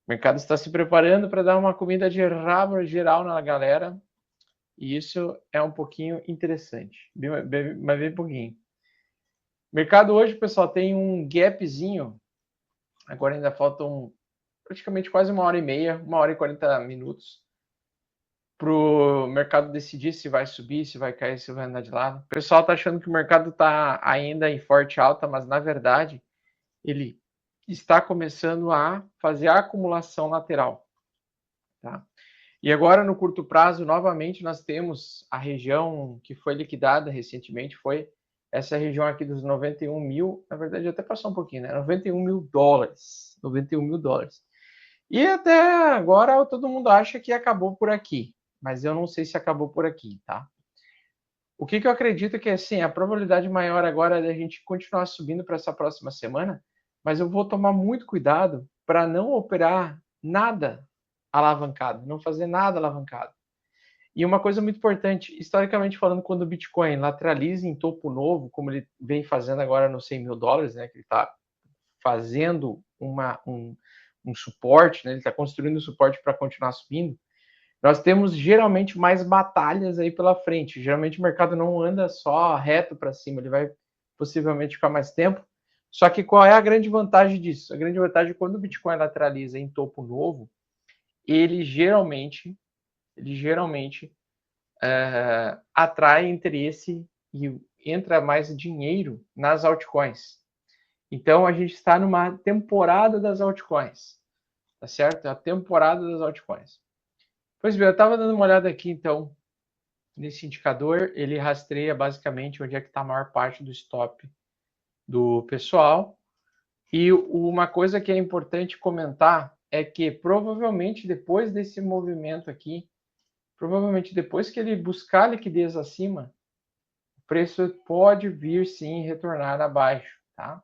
O mercado está se preparando para dar uma comida de rabo geral na galera. E isso é um pouquinho interessante. Mas bem pouquinho. O mercado hoje, pessoal, tem um gapzinho. Agora ainda faltam praticamente quase 1h30, 1h40 para o mercado decidir se vai subir, se vai cair, se vai andar de lado. O pessoal está achando que o mercado está ainda em forte alta, mas na verdade ele está começando a fazer a acumulação lateral. Tá? E agora, no curto prazo, novamente, nós temos a região que foi liquidada recentemente, foi essa região aqui dos 91 mil, na verdade até passou um pouquinho, né? 91 mil dólares. 91 mil dólares. E até agora todo mundo acha que acabou por aqui, mas eu não sei se acabou por aqui, tá? O que eu acredito que, assim, a probabilidade maior agora é da gente continuar subindo para essa próxima semana, mas eu vou tomar muito cuidado para não operar nada alavancado, não fazer nada alavancado. E uma coisa muito importante, historicamente falando, quando o Bitcoin lateraliza em topo novo, como ele vem fazendo agora nos 100 mil dólares, né, que ele está fazendo um suporte, né, ele está construindo um suporte para continuar subindo, nós temos geralmente mais batalhas aí pela frente. Geralmente o mercado não anda só reto para cima, ele vai possivelmente ficar mais tempo. Só que qual é a grande vantagem disso? A grande vantagem é quando o Bitcoin lateraliza em topo novo, ele geralmente atrai interesse e entra mais dinheiro nas altcoins. Então a gente está numa temporada das altcoins, tá certo? A temporada das altcoins. Pois bem, eu estava dando uma olhada aqui então nesse indicador, ele rastreia basicamente onde é que está a maior parte do stop do pessoal. E uma coisa que é importante comentar é que provavelmente depois desse movimento aqui, provavelmente depois que ele buscar liquidez acima, o preço pode vir sim retornar abaixo, tá?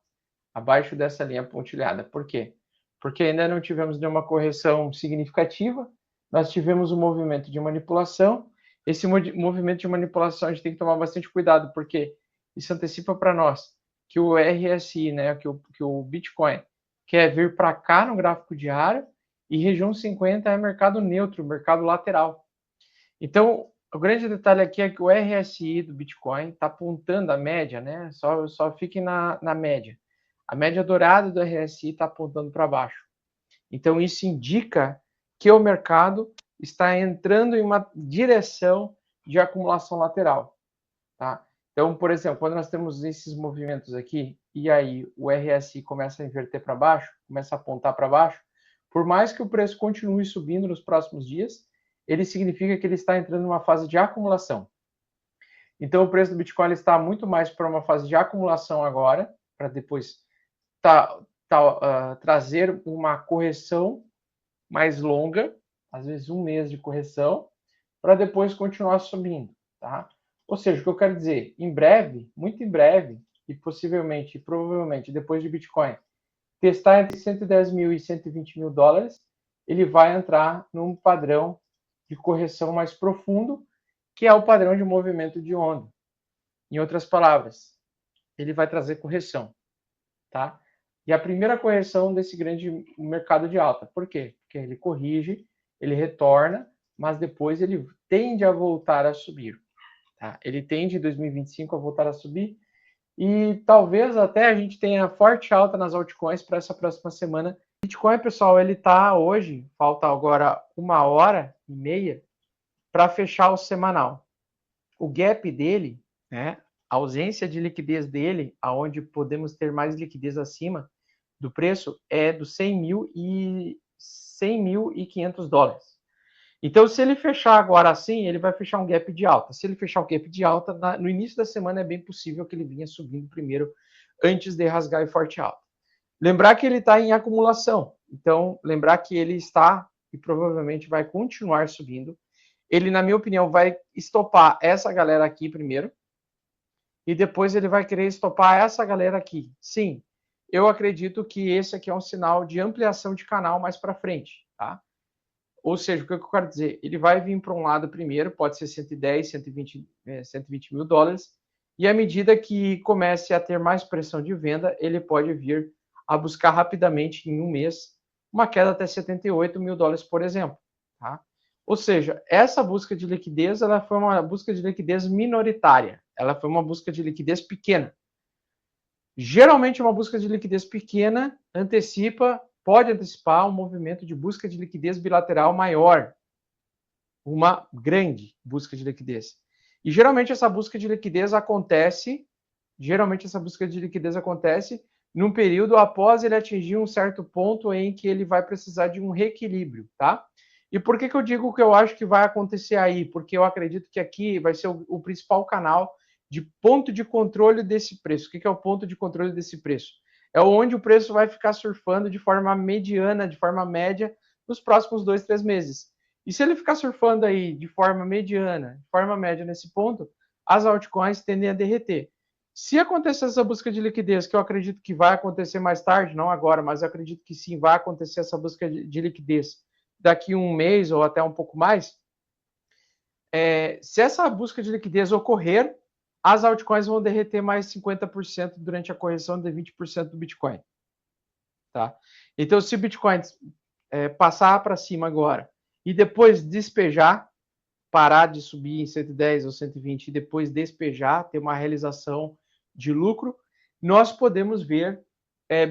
Abaixo dessa linha pontilhada. Por quê? Porque ainda não tivemos nenhuma correção significativa, nós tivemos um movimento de manipulação. Esse movimento de manipulação a gente tem que tomar bastante cuidado, porque isso antecipa para nós que o RSI, né, que o Bitcoin quer vir para cá no gráfico diário, e região 50 é mercado neutro, mercado lateral. Então, o grande detalhe aqui é que o RSI do Bitcoin está apontando a média, né? Só fiquem na média. A média dourada do RSI está apontando para baixo. Então, isso indica que o mercado está entrando em uma direção de acumulação lateral. Tá? Então, por exemplo, quando nós temos esses movimentos aqui, e aí o RSI começa a inverter para baixo, começa a apontar para baixo, por mais que o preço continue subindo nos próximos dias, ele significa que ele está entrando numa fase de acumulação. Então, o preço do Bitcoin está muito mais para uma fase de acumulação agora, para depois trazer uma correção mais longa, às vezes um mês de correção, para depois continuar subindo, tá? Ou seja, o que eu quero dizer, em breve, muito em breve, e possivelmente, provavelmente, depois de Bitcoin testar entre 110 mil e 120 mil dólares, ele vai entrar num padrão de correção mais profundo, que é o padrão de movimento de onda. Em outras palavras, ele vai trazer correção, tá? E a primeira correção desse grande mercado de alta. Por quê? Porque ele corrige, ele retorna, mas depois ele tende a voltar a subir. Tá? Ele tende em 2025 a voltar a subir e talvez até a gente tenha forte alta nas altcoins para essa próxima semana. Bitcoin, pessoal, ele está hoje, falta agora 1h30 para fechar o semanal. O gap dele, né, a ausência de liquidez dele, aonde podemos ter mais liquidez acima do preço, é dos 100 mil e 100.500 dólares. Então, se ele fechar agora assim, ele vai fechar um gap de alta. Se ele fechar um gap de alta, no início da semana é bem possível que ele vinha subindo primeiro, antes de rasgar em forte alta. Lembrar que ele está em acumulação. Então, lembrar que ele está e provavelmente vai continuar subindo. Ele, na minha opinião, vai estopar essa galera aqui primeiro. E depois ele vai querer estopar essa galera aqui. Sim, eu acredito que esse aqui é um sinal de ampliação de canal mais para frente, tá? Ou seja, o que eu quero dizer? Ele vai vir para um lado primeiro, pode ser 110, 120 mil dólares, e à medida que comece a ter mais pressão de venda, ele pode vir a buscar rapidamente, em um mês, uma queda até 78 mil dólares, por exemplo. Tá? Ou seja, essa busca de liquidez ela foi uma busca de liquidez minoritária, ela foi uma busca de liquidez pequena. Geralmente, uma busca de liquidez pequena pode antecipar um movimento de busca de liquidez bilateral maior, uma grande busca de liquidez. E geralmente essa busca de liquidez acontece num período após ele atingir um certo ponto em que ele vai precisar de um reequilíbrio, tá? E por que eu digo que eu acho que vai acontecer aí? Porque eu acredito que aqui vai ser o principal canal de ponto de controle desse preço. O que é o ponto de controle desse preço? É onde o preço vai ficar surfando de forma mediana, de forma média, nos próximos 2, 3 meses. E se ele ficar surfando aí de forma mediana, de forma média nesse ponto, as altcoins tendem a derreter. Se acontecer essa busca de liquidez, que eu acredito que vai acontecer mais tarde, não agora, mas eu acredito que sim, vai acontecer essa busca de liquidez daqui a um mês ou até um pouco mais, se essa busca de liquidez ocorrer, as altcoins vão derreter mais 50% durante a correção de 20% do Bitcoin. Tá? Então, se o Bitcoin passar para cima agora e depois despejar, parar de subir em 110 ou 120 e depois despejar, ter uma realização de lucro, nós podemos ver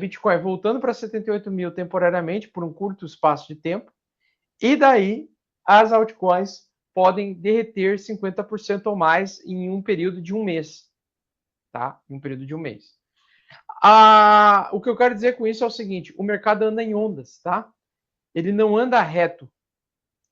Bitcoin voltando para 78 mil temporariamente por um curto espaço de tempo, e daí as altcoins podem derreter 50% ou mais em um período de um mês. Tá? Em um período de um mês. O que eu quero dizer com isso é o seguinte, o mercado anda em ondas, tá? Ele não anda reto.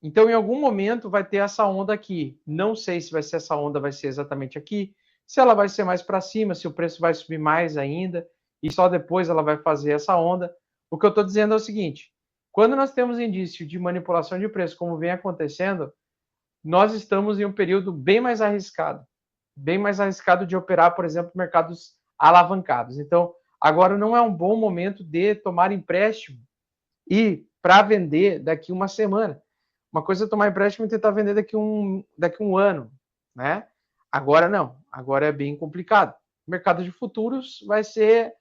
Então, em algum momento, vai ter essa onda aqui. Não sei se vai ser essa onda, vai ser exatamente aqui. Se ela vai ser mais para cima, se o preço vai subir mais ainda, e só depois ela vai fazer essa onda. O que eu estou dizendo é o seguinte, quando nós temos indício de manipulação de preço, como vem acontecendo, nós estamos em um período bem mais arriscado de operar, por exemplo, mercados alavancados. Então, agora não é um bom momento de tomar empréstimo e para vender daqui uma semana. Uma coisa é tomar empréstimo e tentar vender daqui um ano, né? Agora não, agora é bem complicado. O mercado de futuros vai ser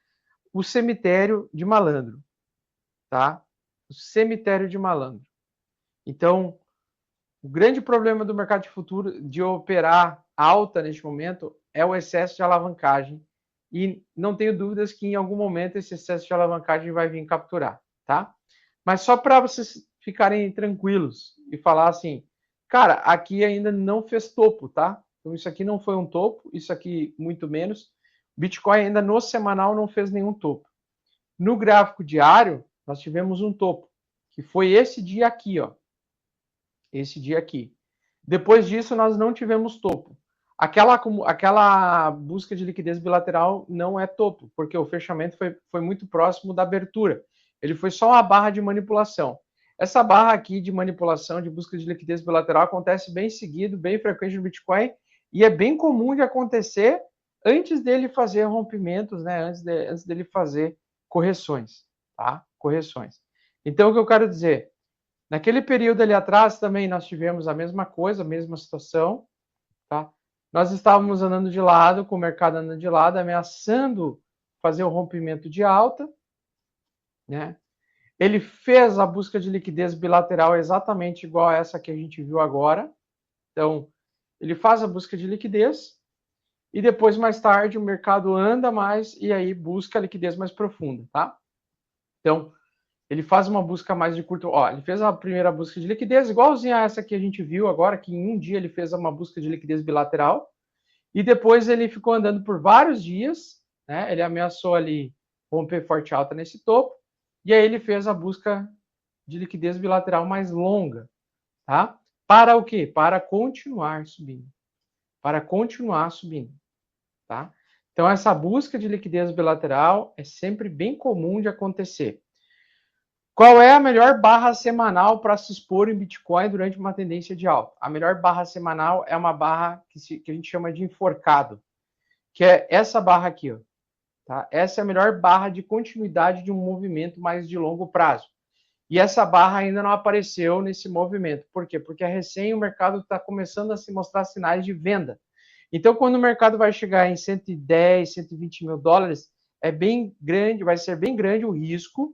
o cemitério de malandro, tá? O cemitério de malandro. Então, o grande problema do mercado de futuro de operar alta neste momento é o excesso de alavancagem e não tenho dúvidas que em algum momento esse excesso de alavancagem vai vir capturar, tá? Mas só para vocês ficarem tranquilos e falar assim, cara, aqui ainda não fez topo, tá? Então isso aqui não foi um topo, isso aqui muito menos. Bitcoin ainda no semanal não fez nenhum topo. No gráfico diário, nós tivemos um topo, que foi esse dia aqui, ó. Esse dia aqui. Depois disso, nós não tivemos topo. Aquela busca de liquidez bilateral não é topo, porque o fechamento foi muito próximo da abertura. Ele foi só uma barra de manipulação. Essa barra aqui de manipulação, de busca de liquidez bilateral, acontece bem seguido, bem frequente no Bitcoin, e é bem comum de acontecer antes dele fazer rompimentos, né? Antes dele fazer correções, tá? Correções. Então, o que eu quero dizer? Naquele período ali atrás também nós tivemos a mesma coisa, a mesma situação, tá? Nós estávamos andando de lado, com o mercado andando de lado, ameaçando fazer o rompimento de alta, né? Ele fez a busca de liquidez bilateral exatamente igual a essa que a gente viu agora. Então, ele faz a busca de liquidez e depois, mais tarde, o mercado anda mais e aí busca a liquidez mais profunda, tá? Então, ele faz uma busca mais de curto... ele fez a primeira busca de liquidez, igualzinha a essa que a gente viu agora, que em um dia ele fez uma busca de liquidez bilateral, e depois ele ficou andando por vários dias, né? Ele ameaçou ali romper forte alta nesse topo, e aí ele fez a busca de liquidez bilateral mais longa, tá? Para o quê? Para continuar subindo. Para continuar subindo, tá? Então, essa busca de liquidez bilateral é sempre bem comum de acontecer. Qual é a melhor barra semanal para se expor em Bitcoin durante uma tendência de alta? A melhor barra semanal é uma barra que a gente chama de enforcado, que é essa barra aqui, ó. Tá? Essa é a melhor barra de continuidade de um movimento mais de longo prazo. E essa barra ainda não apareceu nesse movimento. Por quê? Porque recém o mercado está começando a se mostrar sinais de venda. Então, quando o mercado vai chegar em 110, 120 mil dólares, é bem grande, vai ser bem grande o risco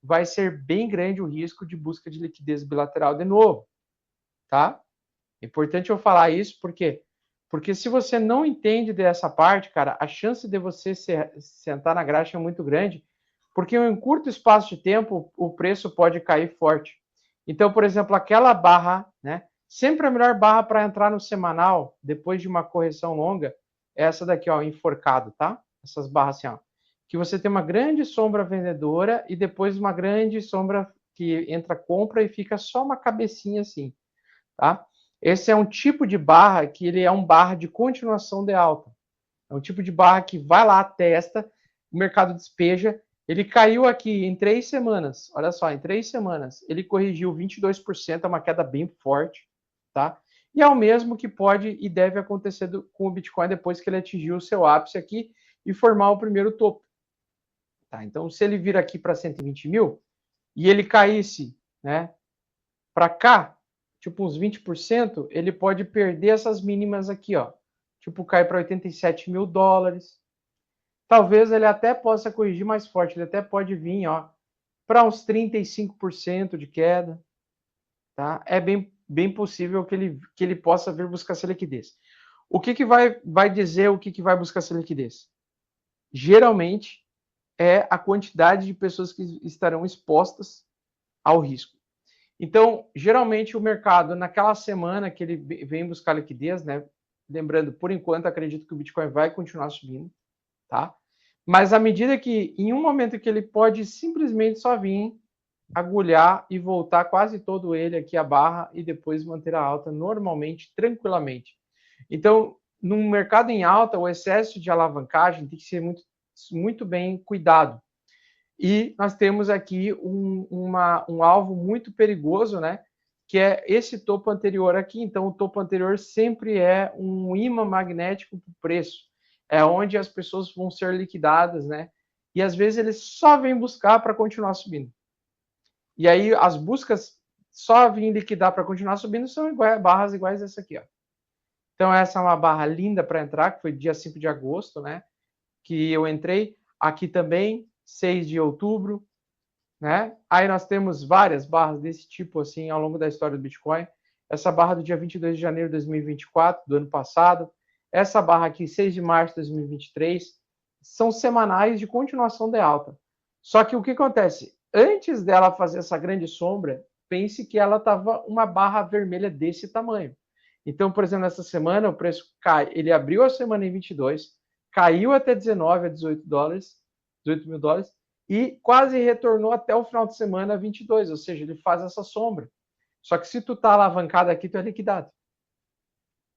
vai ser bem grande o risco de busca de liquidez bilateral de novo, tá? É importante eu falar isso porque se você não entende dessa parte, cara, a chance de você sentar na graxa é muito grande, porque em um curto espaço de tempo o preço pode cair forte. Então, por exemplo, aquela barra, né? Sempre a melhor barra para entrar no semanal, depois de uma correção longa, é essa daqui, ó, enforcado, tá? Essas barras assim, ó. Que você tem uma grande sombra vendedora e depois uma grande sombra que entra compra e fica só uma cabecinha assim, tá? Esse é um tipo de barra que ele é um barra de continuação de alta. É um tipo de barra que vai lá, testa, o mercado despeja. Ele caiu aqui em 3 semanas. Olha só, em 3 semanas ele corrigiu 22%, é uma queda bem forte, tá? E é o mesmo que pode e deve acontecer com o Bitcoin depois que ele atingiu o seu ápice aqui e formar o primeiro topo. Tá? Então, se ele vir aqui para 120 mil e ele caísse, né, para cá, tipo uns 20%, ele pode perder essas mínimas aqui, ó. Tipo, cair para 87 mil dólares. Talvez ele até possa corrigir mais forte, ele até pode vir, ó, para uns 35% de queda, tá? É bem possível que ele possa vir buscar essa liquidez. O que vai dizer o que vai buscar essa liquidez? Geralmente é a quantidade de pessoas que estarão expostas ao risco. Então, geralmente o mercado, naquela semana que ele vem buscar liquidez, né? Lembrando, por enquanto, acredito que o Bitcoin vai continuar subindo, tá? Mas à medida que, em um momento que ele pode simplesmente só vir, agulhar e voltar quase todo ele aqui a barra e depois manter a alta normalmente, tranquilamente. Então, num mercado em alta, o excesso de alavancagem tem que ser muito bem cuidado. E nós temos aqui um alvo muito perigoso, né? Que é esse topo anterior aqui. Então, o topo anterior sempre é um imã magnético para o preço. É onde as pessoas vão ser liquidadas, né? E às vezes eles só vêm buscar para continuar subindo. E aí as buscas só vêm liquidar para continuar subindo são barras iguais a essa aqui, ó. Então, essa é uma barra linda para entrar, que foi dia 5 de agosto, né? Que eu entrei. Aqui também, 6 de outubro, né? Aí nós temos várias barras desse tipo assim ao longo da história do Bitcoin. Essa barra do dia 22 de janeiro de 2024, do ano passado. Essa barra aqui, 6 de março de 2023. São semanais de continuação de alta. Só que o que acontece? Antes dela fazer essa grande sombra, pense que ela estava uma barra vermelha desse tamanho. Então, por exemplo, nessa semana o preço cai, ele abriu a semana em 22, caiu até 19 a 18 dólares, 18 mil dólares, e quase retornou até o final de semana a 22, ou seja, ele faz essa sombra. Só que se tu tá alavancado aqui, tu é liquidado.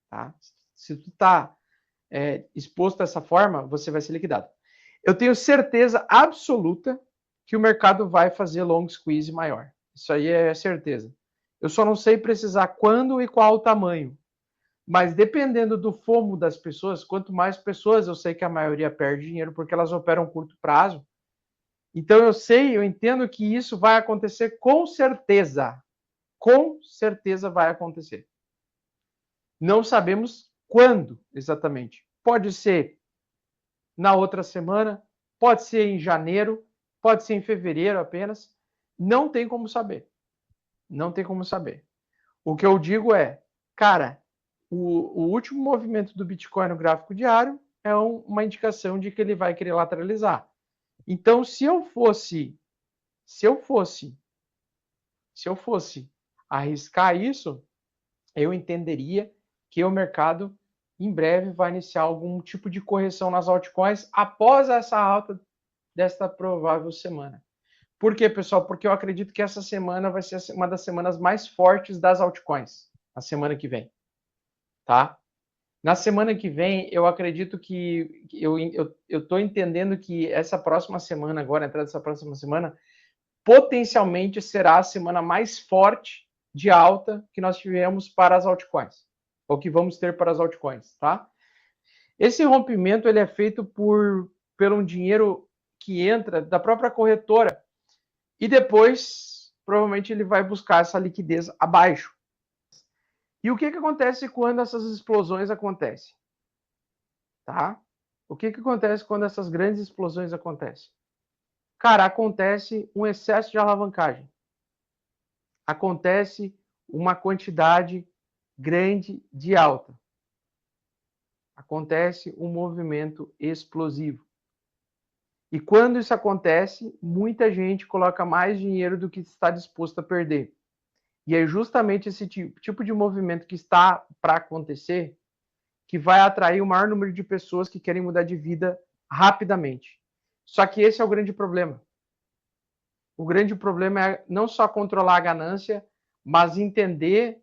Tá? Se tu tá exposto dessa forma, você vai ser liquidado. Eu tenho certeza absoluta que o mercado vai fazer long squeeze maior. Isso aí é certeza. Eu só não sei precisar quando e qual o tamanho. Mas dependendo do FOMO das pessoas, quanto mais pessoas, eu sei que a maioria perde dinheiro porque elas operam curto prazo. Então eu entendo que isso vai acontecer com certeza. Com certeza vai acontecer. Não sabemos quando exatamente. Pode ser na outra semana, pode ser em janeiro, pode ser em fevereiro apenas. Não tem como saber. Não tem como saber. O que eu digo é, cara, o último movimento do Bitcoin no gráfico diário é uma indicação de que ele vai querer lateralizar. Então, se eu fosse arriscar isso, eu entenderia que o mercado em breve vai iniciar algum tipo de correção nas altcoins após essa alta desta provável semana. Por quê, pessoal? Porque eu acredito que essa semana vai ser uma das semanas mais fortes das altcoins, a semana que vem, tá? Na semana que vem, eu acredito que eu estou entendendo que essa próxima semana, agora, a entrada dessa próxima semana, potencialmente será a semana mais forte de alta que nós tivemos para as altcoins, ou que vamos ter para as altcoins, tá? Esse rompimento ele é feito pelo um dinheiro que entra da própria corretora e depois provavelmente ele vai buscar essa liquidez abaixo. E o que acontece quando essas explosões acontecem? Tá? O que acontece quando essas grandes explosões acontecem? Cara, acontece um excesso de alavancagem. Acontece uma quantidade grande de alta. Acontece um movimento explosivo. E quando isso acontece, muita gente coloca mais dinheiro do que está disposto a perder. E é justamente esse tipo de movimento que está para acontecer que vai atrair o maior número de pessoas que querem mudar de vida rapidamente. Só que esse é o grande problema. O grande problema é não só controlar a ganância, mas entender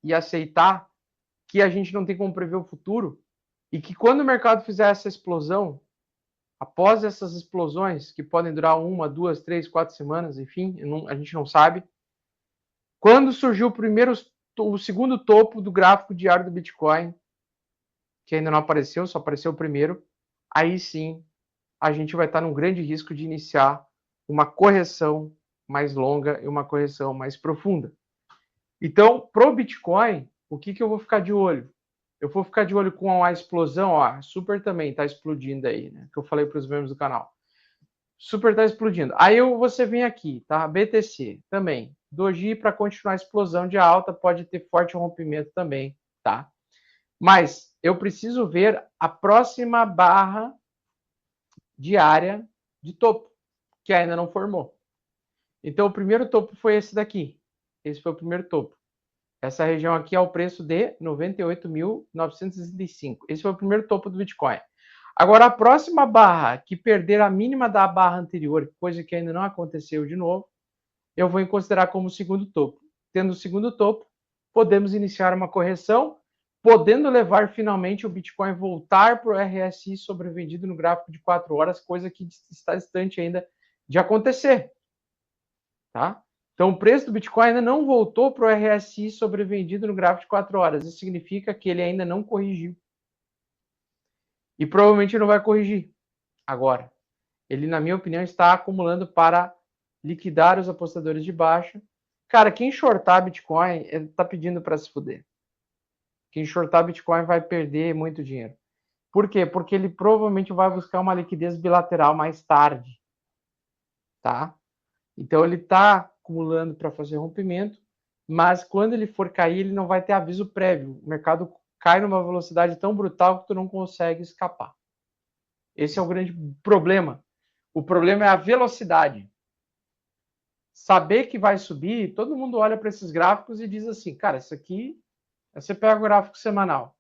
e aceitar que a gente não tem como prever o futuro e que quando o mercado fizer essa explosão, após essas explosões, que podem durar 1, 2, 3, 4 semanas, enfim, a gente não sabe, quando surgiu o segundo topo do gráfico diário do Bitcoin, que ainda não apareceu, só apareceu o primeiro, aí sim a gente vai estar num grande risco de iniciar uma correção mais longa e uma correção mais profunda. Então, pro Bitcoin, o que eu vou ficar de olho? Eu vou ficar de olho com a explosão, ó, Super também está explodindo aí, né? Que eu falei para os membros do canal. Super está explodindo. Aí você vem aqui, tá? BTC também. Doji para continuar a explosão de alta, pode ter forte rompimento também, tá? Mas eu preciso ver a próxima barra diária de topo, que ainda não formou. Então, o primeiro topo foi esse daqui. Esse foi o primeiro topo. Essa região aqui é o preço de 98.965. Esse foi o primeiro topo do Bitcoin. Agora, a próxima barra que perder a mínima da barra anterior, coisa que ainda não aconteceu de novo, eu vou considerar como o segundo topo. Tendo o segundo topo, podemos iniciar uma correção, podendo levar finalmente o Bitcoin voltar para o RSI sobrevendido no gráfico de 4 horas, coisa que está distante ainda de acontecer. Tá? Então, o preço do Bitcoin ainda não voltou para o RSI sobrevendido no gráfico de 4 horas. Isso significa que ele ainda não corrigiu. E provavelmente não vai corrigir agora. Ele, na minha opinião, está acumulando para liquidar os apostadores de baixa. Cara, quem shortar Bitcoin está pedindo para se fuder. Quem shortar Bitcoin vai perder muito dinheiro. Por quê? Porque ele provavelmente vai buscar uma liquidez bilateral mais tarde. Tá? Então ele está acumulando para fazer rompimento, mas quando ele for cair, ele não vai ter aviso prévio. O mercado cai numa velocidade tão brutal que tu não consegue escapar. Esse é o grande problema. O problema é a velocidade. Saber que vai subir, todo mundo olha para esses gráficos e diz assim, cara, isso aqui, você pega o gráfico semanal,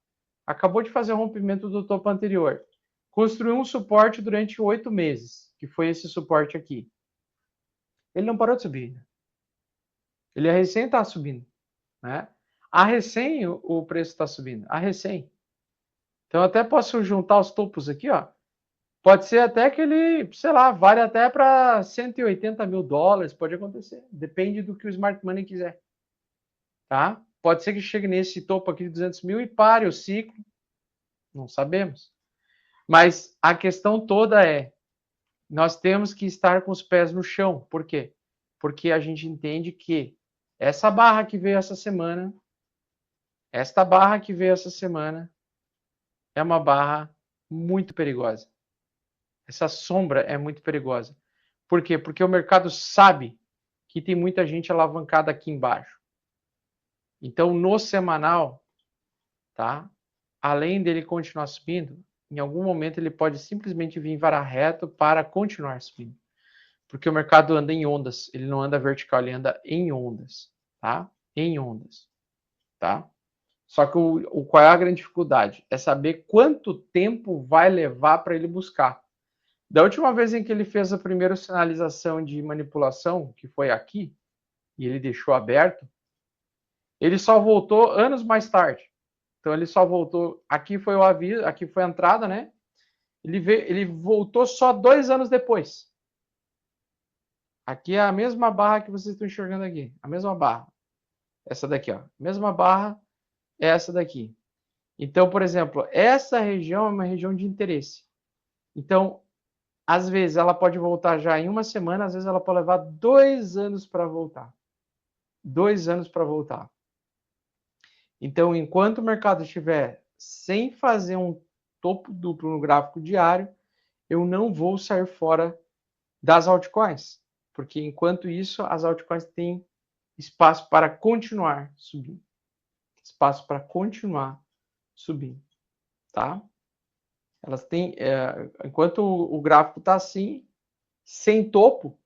acabou de fazer o rompimento do topo anterior, construiu um suporte durante 8 meses, que foi esse suporte aqui. Ele não parou de subir. Ele recém está subindo. Né? A recém o preço está subindo. A recém. Então, até posso juntar os topos aqui, ó. Pode ser até que ele, sei lá, vale até para 180 mil dólares. Pode acontecer. Depende do que o Smart Money quiser. Tá? Pode ser que chegue nesse topo aqui de 200 mil e pare o ciclo. Não sabemos. Mas a questão toda é, nós temos que estar com os pés no chão. Por quê? Porque a gente entende que essa barra que veio essa semana, esta barra que veio essa semana, é uma barra muito perigosa. Essa sombra é muito perigosa. Por quê? Porque o mercado sabe que tem muita gente alavancada aqui embaixo. Então, no semanal, tá? Além dele continuar subindo, em algum momento ele pode simplesmente vir varar reto para continuar subindo. Porque o mercado anda em ondas, ele não anda vertical, ele anda em ondas, tá? Em ondas, tá? Só que qual é a grande dificuldade? É saber quanto tempo vai levar para ele buscar. Da última vez em que ele fez a primeira sinalização de manipulação, que foi aqui, e ele deixou aberto, ele só voltou anos mais tarde. Então ele só voltou, aqui foi o aviso, aqui foi a entrada, né? Ele voltou só 2 anos depois. Aqui é a mesma barra que vocês estão enxergando aqui, a mesma barra. Essa daqui, ó. Mesma barra é essa daqui. Então, por exemplo, essa região é uma região de interesse. Então, às vezes ela pode voltar já em uma semana, às vezes ela pode levar 2 anos para voltar. 2 anos para voltar. Então, enquanto o mercado estiver sem fazer um topo duplo no gráfico diário, eu não vou sair fora das altcoins, porque enquanto isso as altcoins têm espaço para continuar subindo, espaço para continuar subindo, tá? Elas têm, enquanto o gráfico está assim, sem topo,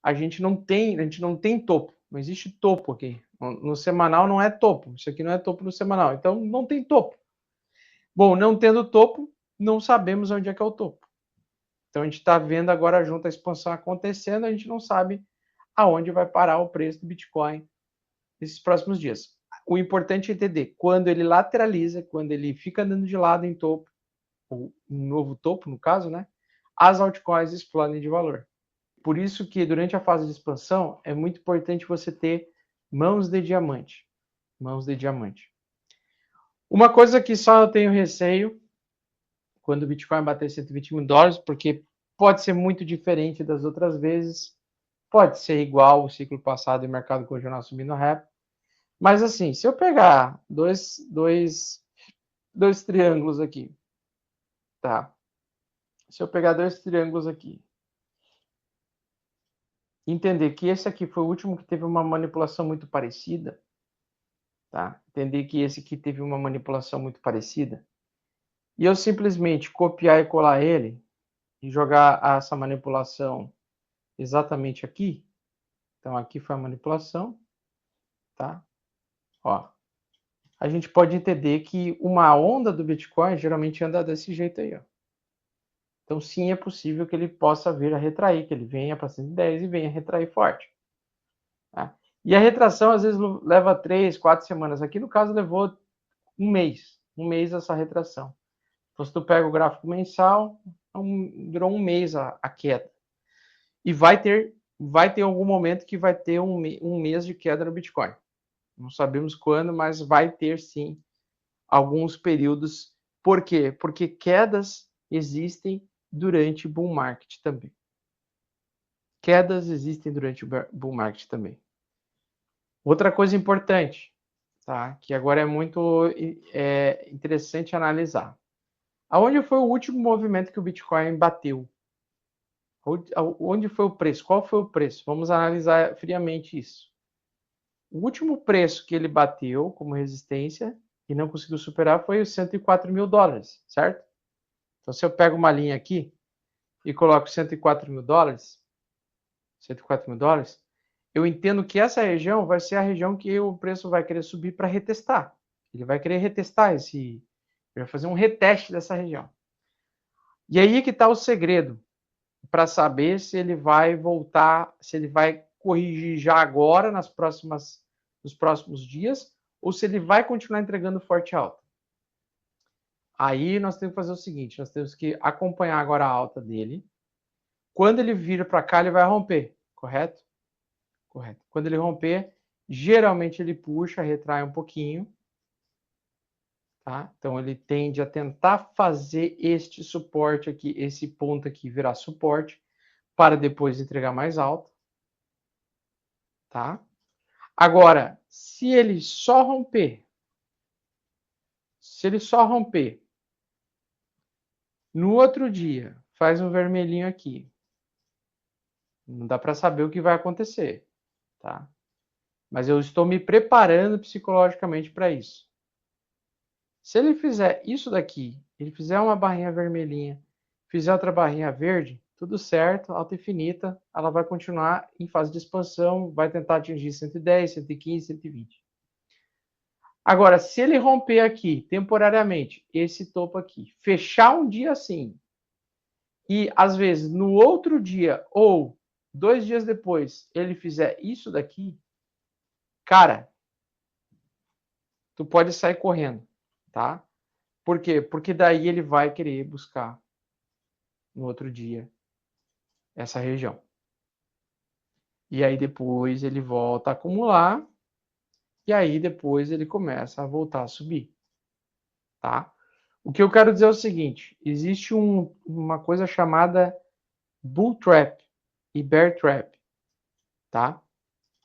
a gente não tem topo, não existe topo aqui. No semanal não é topo, isso aqui não é topo no semanal, então não tem topo. Bom, não tendo topo, não sabemos onde é que é o topo. Então a gente está vendo agora junto a expansão acontecendo, a gente não sabe aonde vai parar o preço do Bitcoin nesses próximos dias. O importante é entender quando ele lateraliza, quando ele fica andando de lado em topo, ou um novo topo no caso, né? As altcoins explodem de valor. Por isso que durante a fase de expansão é muito importante você ter mãos de diamante. Mãos de diamante. Uma coisa que só eu tenho receio quando o Bitcoin bater 120 mil dólares, porque pode ser muito diferente das outras vezes, pode ser igual o ciclo passado e o mercado continuar subindo rápido. Mas assim, se eu pegar dois triângulos aqui, tá? Se eu pegar dois triângulos aqui, entender que esse aqui foi o último que teve uma manipulação muito parecida, tá? Entender que esse aqui teve uma manipulação muito parecida, e eu simplesmente copiar e colar ele e jogar essa manipulação exatamente aqui. Então aqui foi a manipulação, tá? Ó, a gente pode entender que uma onda do Bitcoin geralmente anda desse jeito aí, ó. Então sim, é possível que ele possa vir a retrair, que ele venha para 110 e venha a retrair forte. Tá? E a retração às vezes leva 3, 4 semanas. Aqui no caso levou um mês essa retração. Então se tu pega o gráfico mensal, durou um mês a queda. E vai ter algum momento que vai ter um mês de queda no Bitcoin. Não sabemos quando, mas vai ter sim alguns períodos. Por quê? Porque quedas existem durante o bull market também. Quedas existem durante o bull market também. Outra coisa importante, tá? Que agora é muito interessante analisar. Aonde foi o último movimento que o Bitcoin bateu? Onde foi o preço? Qual foi o preço? Vamos analisar friamente isso. O último preço que ele bateu como resistência e não conseguiu superar foi os 104 mil dólares, certo? Então, se eu pego uma linha aqui e coloco 104 mil dólares, eu entendo que essa região vai ser a região que o preço vai querer subir para retestar. Ele vai querer retestar ele vai fazer um reteste dessa região. E aí que está o segredo para saber se ele vai voltar, se ele vai corrigir já agora nos próximos dias ou se ele vai continuar entregando forte alta. Aí nós temos que fazer o seguinte, nós temos que acompanhar agora a alta dele. Quando ele vira para cá, ele vai romper, correto? Correto. Quando ele romper, geralmente ele puxa, retrai um pouquinho, tá? Então ele tende a tentar fazer este suporte aqui, esse ponto aqui virar suporte, para depois entregar mais alto, tá? Agora, se ele só romper, no outro dia faz um vermelhinho aqui, não dá para saber o que vai acontecer, tá? Mas eu estou me preparando psicologicamente para isso. Se ele fizer isso daqui, ele fizer uma barrinha vermelhinha, fizer outra barrinha verde, tudo certo, alta infinita, ela vai continuar em fase de expansão, vai tentar atingir 110, 115, 120. Agora, se ele romper aqui, temporariamente, esse topo aqui, fechar um dia assim, e às vezes no outro dia, ou 2 dias depois, ele fizer isso daqui, cara, tu pode sair correndo, tá? Por quê? Porque daí ele vai querer buscar no outro dia essa região. E aí depois ele volta a acumular e aí depois ele começa a voltar a subir, tá? O que eu quero dizer é o seguinte, existe uma coisa chamada bull trap e bear trap, tá?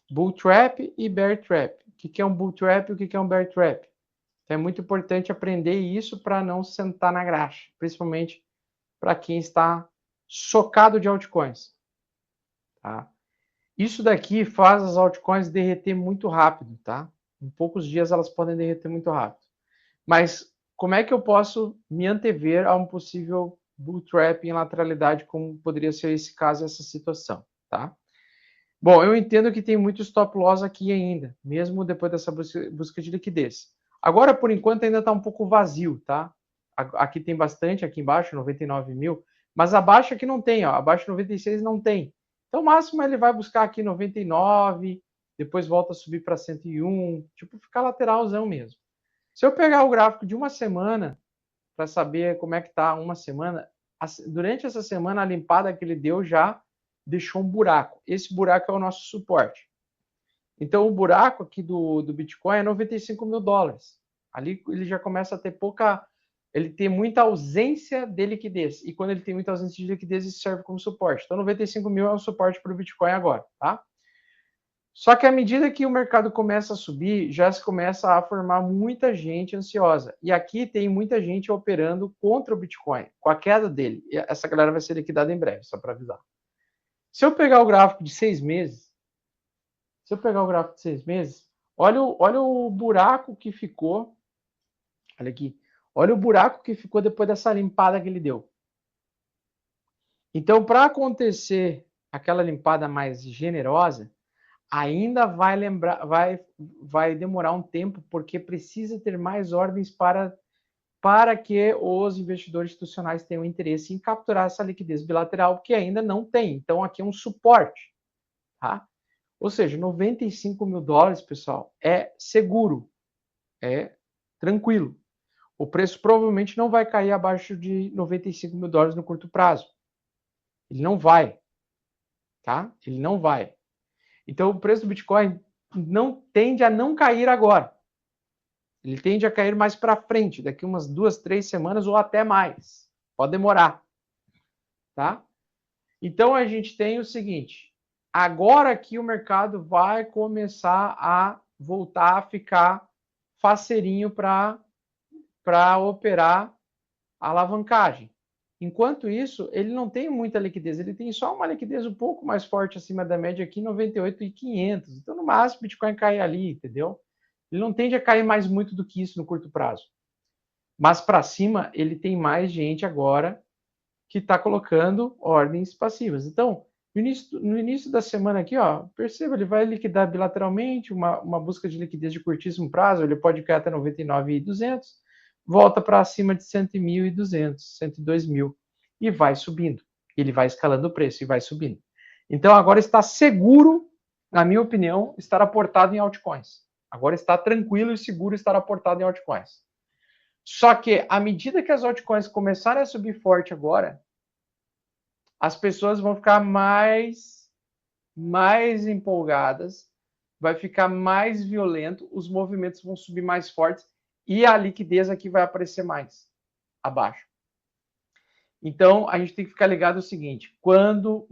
Bull trap e bear trap. O que é um bull trap e o que é um bear trap? Então, é muito importante aprender isso para não sentar na graxa, principalmente para quem está socado de altcoins. tá? Isso daqui faz as altcoins derreter muito rápido, tá? Em poucos dias elas podem derreter muito rápido. Mas como é que eu posso me antever a um possível bull trap em lateralidade, como poderia ser esse caso, essa situação, tá? Bom, eu entendo que tem muito stop loss aqui ainda, mesmo depois dessa busca de liquidez. Agora, por enquanto, ainda está um pouco vazio, tá? Aqui tem bastante, aqui embaixo, 99 mil, mas abaixo aqui não tem, ó, abaixo de 96 não tem. Então, o máximo ele vai buscar aqui 99, depois volta a subir para 101, tipo, ficar lateralzão mesmo. Se eu pegar o gráfico de uma semana, para saber como é que está uma semana, durante essa semana, a limpada que ele deu já deixou um buraco. Esse buraco é o nosso suporte. Então, o buraco aqui do Bitcoin é 95 mil dólares. Ali ele já começa a ter pouca... Ele tem muita ausência de liquidez. E quando ele tem muita ausência de liquidez, isso serve como suporte. Então, 95 mil é o suporte para o Bitcoin agora, tá? Só que à medida que o mercado começa a subir, já se começa a formar muita gente ansiosa. E aqui tem muita gente operando contra o Bitcoin, com a queda dele. E essa galera vai ser liquidada em breve, só para avisar. Se eu pegar o gráfico de 6 meses, olha o buraco que ficou. Olha aqui. Olha o buraco que ficou depois dessa limpada que ele deu. Então, para acontecer aquela limpada mais generosa, ainda vai demorar um tempo, porque precisa ter mais ordens para que os investidores institucionais tenham interesse em capturar essa liquidez bilateral, que ainda não tem. Então, aqui é um suporte, tá? Ou seja, 95 mil dólares, pessoal, é seguro, é tranquilo. O preço provavelmente não vai cair abaixo de 95 mil dólares no curto prazo. Ele não vai, tá? Ele não vai. Então, o preço do Bitcoin não tende a não cair agora. Ele tende a cair mais para frente, daqui umas 2, 3 semanas ou até mais. Pode demorar, tá? Então, a gente tem o seguinte, agora que o mercado vai começar a voltar a ficar faceirinho para operar a alavancagem. Enquanto isso, ele não tem muita liquidez, ele tem só uma liquidez um pouco mais forte acima da média aqui, 98.500. Então, no máximo, o Bitcoin cai ali, entendeu? Ele não tende a cair mais muito do que isso no curto prazo. Mas para cima, ele tem mais gente agora que está colocando ordens passivas. Então, no início da semana aqui, ó, perceba, ele vai liquidar bilateralmente, uma busca de liquidez de curtíssimo prazo, ele pode cair até 99.200, volta para acima de 100.200, 102 mil e vai subindo. Ele vai escalando o preço e vai subindo. Então agora está seguro, na minha opinião, estar aportado em altcoins. Agora está tranquilo e seguro estar aportado em altcoins. Só que à medida que as altcoins começarem a subir forte agora, as pessoas vão ficar mais empolgadas, vai ficar mais violento, os movimentos vão subir mais fortes e a liquidez aqui vai aparecer mais abaixo. Então, a gente tem que ficar ligado no seguinte, quando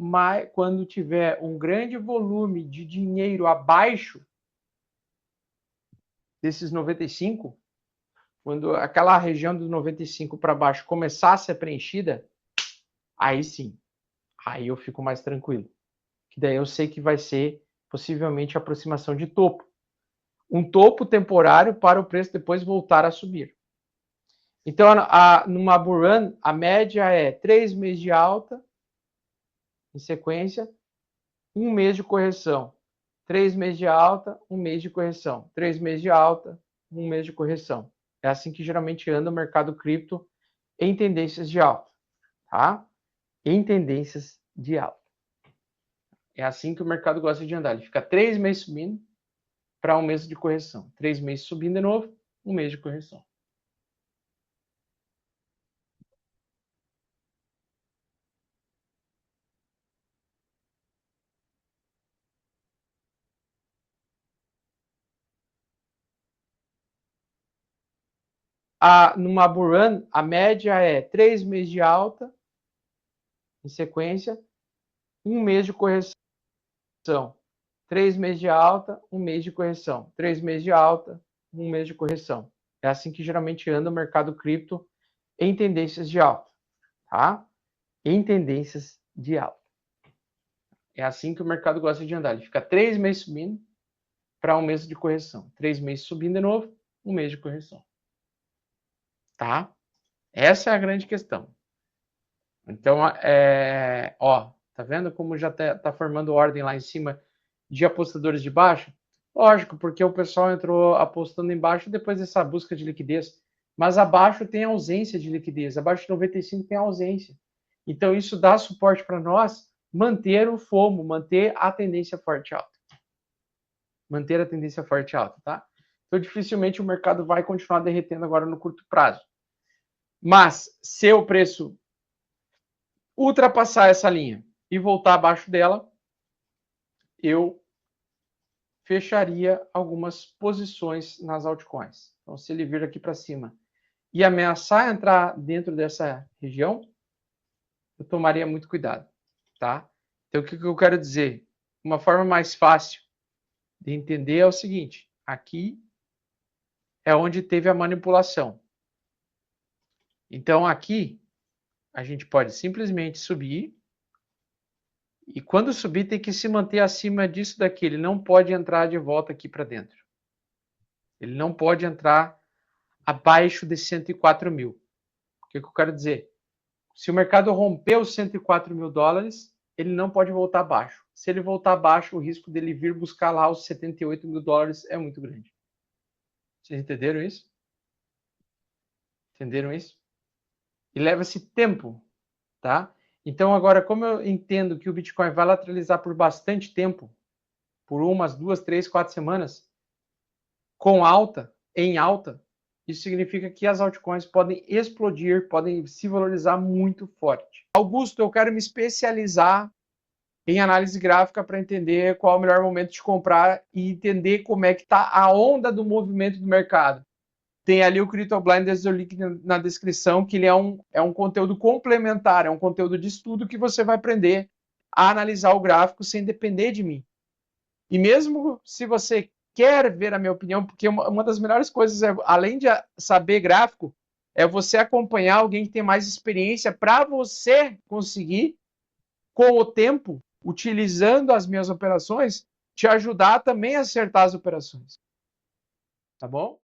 tiver um grande volume de dinheiro abaixo desses 95, quando aquela região dos 95 para baixo começar a ser preenchida, aí sim, aí eu fico mais tranquilo. Que daí eu sei que vai ser possivelmente a aproximação de topo. Um topo temporário para o preço depois voltar a subir. Então, numa bull run, a média é 3 meses de alta, em sequência, 1 mês de correção. 3 meses de alta, 1 mês de correção. 3 meses de alta, 1 mês de correção. É assim que geralmente anda o mercado cripto em tendências de alta, tá? Em tendências de alta. É assim que o mercado gosta de andar. Ele fica 3 meses subindo para 1 mês de correção. 3 meses subindo de novo, 1 mês de correção. Numa bull run, a média é 3 meses de alta, em sequência, 1 mês de correção. 3 meses de alta, 1 mês de correção. 3 meses de alta, 1 mês de correção. É assim que geralmente anda o mercado cripto em tendências de alta, tá? Em tendências de alta. É assim que o mercado gosta de andar. Ele fica 3 meses subindo para um mês de correção. 3 meses subindo de novo, um mês de correção. Tá? Essa é a grande questão. Então, tá vendo como já tá formando ordem lá em cima de apostadores de baixo? Lógico, porque o pessoal entrou apostando embaixo depois dessa busca de liquidez. Mas abaixo tem ausência de liquidez. Abaixo de 95 tem ausência. Então, isso dá suporte para nós manter o FOMO, manter a tendência forte alta. Manter a tendência forte alta, tá? Então, dificilmente o mercado vai continuar derretendo agora no curto prazo. Mas, se o preço ultrapassar essa linha e voltar abaixo dela, eu fecharia algumas posições nas altcoins. Então, se ele vir aqui para cima e ameaçar entrar dentro dessa região, eu tomaria muito cuidado, tá? Então, o que eu quero dizer? Uma forma mais fácil de entender é o seguinte: aqui é onde teve a manipulação. Então, aqui a gente pode simplesmente subir. E quando subir, tem que se manter acima disso daqui. Ele não pode entrar de volta aqui para dentro. Ele não pode entrar abaixo de 104 mil. O que eu quero dizer? Se o mercado romper os 104 mil dólares, ele não pode voltar abaixo. Se ele voltar abaixo, o risco dele vir buscar lá os 78 mil dólares é muito grande. Vocês entenderam isso? Entenderam isso? E leva-se tempo, tá? Então, agora, como eu entendo que o Bitcoin vai lateralizar por bastante tempo, por umas 2, 3, 4 semanas, em alta, isso significa que as altcoins podem explodir, podem se valorizar muito forte. Augusto, eu quero me especializar em análise gráfica para entender qual é o melhor momento de comprar e entender como é que está a onda do movimento do mercado. Tem ali o Crypto Blinders, o link na descrição, que ele é um conteúdo complementar, é um conteúdo de estudo que você vai aprender a analisar o gráfico sem depender de mim. E mesmo se você quer ver a minha opinião, porque uma das melhores coisas, além de saber gráfico, é você acompanhar alguém que tem mais experiência para você conseguir, com o tempo, utilizando as minhas operações, te ajudar também a acertar as operações. Tá bom?